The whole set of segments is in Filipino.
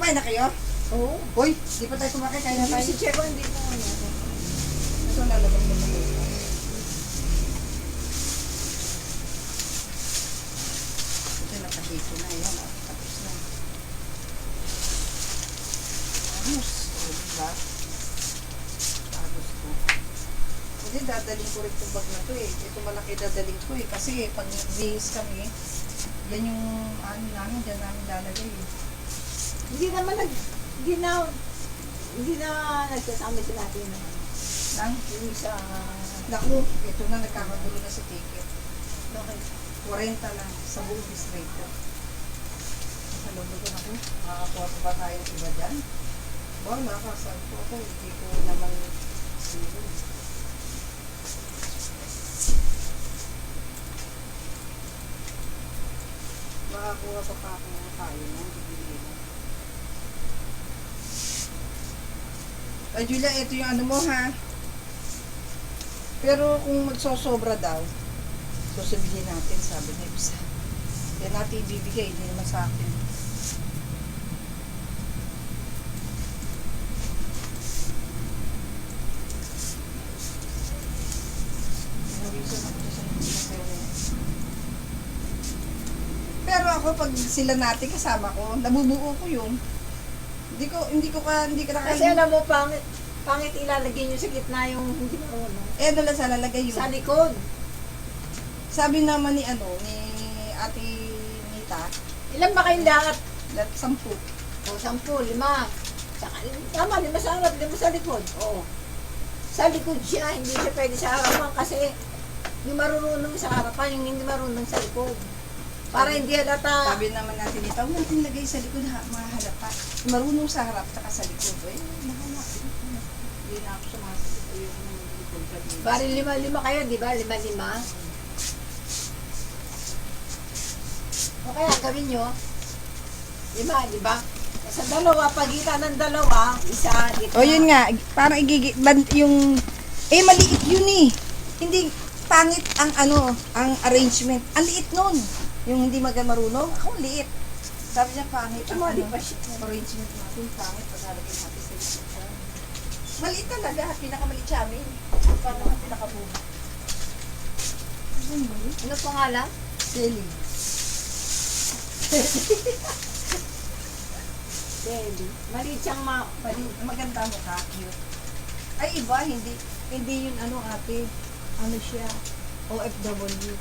Kumain na kayo? Oo. Uy, di pa tayo kumakain. Kaya na tayo. Si Cheko hindi mo ano. Ito nalabas mo na ito. Ito nakahito na. Ayan, tapos na. Ayos. O, diba? Tapos ko. Hindi, dadaling ko rin itong bag na to eh. Ito malaki dadaling ko eh. Kasi pag bihis kami, yan yung ano namin, dyan namin lalagay eh. Hindi na nagsasama si natin na Nang, yung sa naku, ito na nagkakagulo na sa ticket. bakit? 40 lang sa buong distrito. Nakalunod ko na ko. Makakakuha pa ba tayo iba dyan? Wala, kasal ko ako. Hindi ko naman sino. Makakuha pa pa ako ng tayo na. Bibili na. Ay, Julia, ito yung ano mo ha. Pero kung magsosobra daw, sasabihin natin, sabi ni Ibsa. Yan natin ibibigay, hindi naman sa akin. Pero ako, pag sila natin kasama ko, nabubuo ko yun. Hindi ka Kasi alam mo, pangit ilalagay nyo sa gitna yung hindi marunong. Eh, doon lang sa lalagay yun. Sa likod. Sabi naman ni Ate Nita, Ilan ba kayong lahat? 10. O, 10, 5. Saka, tama, 5 sa harap, 5 sa likod. Oo. Sa likod siya, hindi siya pwede sa harapan kasi yung marunong sa harapan, yung hindi marunong sa likod. Para hindi halata. Sabi naman natin ito, huwag natin lagay sa likod, mga halata. Marunong sa harap, tsaka sa likod. Eh, mahala. Hindi na ako sumasagot. Ayoko na mag-likod kanina. Bari 5 kayo, di ba? 5. O kaya gawin nyo, 5, di ba? Sa dalawa, pagitan ng dalawa, isa, dito. O yun nga, parang yung, maliit yun eh. Hindi, pangit ang ang arrangement. Ang liit nun. Yung hindi marunong, ako liit. Sabi niya pangit ang Tumali pa siya. arrangement natin, pangit pag nalagay natin sa likod. Maliit talaga, pinakamaliit siya amin. Parang ang pinakabuha. Ano pangalan? Silly. Baby. Maliit siyang Maganda mo ka, cute. Ay iba, hindi yun ate, siya, OFW.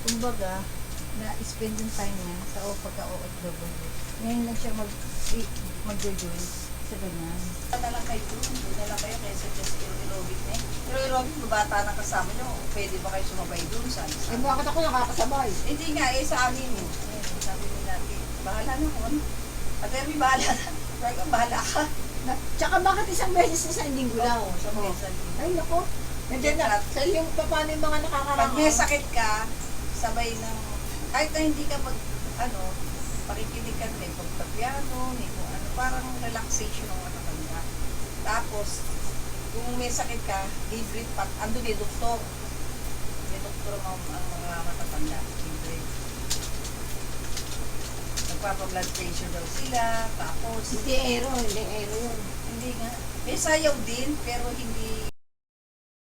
Kumbaga, na-spend yung time niya sa pagka-OFW. Ngayon lang siya mag-join sa ganyan. Punta lang kayo doon, punta lang kayo kaysa dyan sa aerobic na eh. Pero aerobic, bata na kasama nyo, pwede ba kayo sumabay doon? Eh, bakit ako nakakasabay? Hindi nga, sa amin eh. Sabi mo natin, bahala na ko. At Ermi, bahala na. Sabi ko, bahala ka. Tsaka bakit isang beses sa linggo lang? Oo, sa minsan. Ay, nako. Nandiyan na. Sa yung paano yung mga Pag nakakarama? may sakit ka, sabay ng, kahit na hindi ka pakikinig ka, may pagpapiano, may kung ano, parang relaxation ng matatanda. Tapos, kung may sakit ka, libre, ando may doktor. May doktor ang mga matatanda, libre. Nagpapa-blood pressure daw sila, tapos, Hindi aero yun. hindi nga. May sayaw din, pero hindi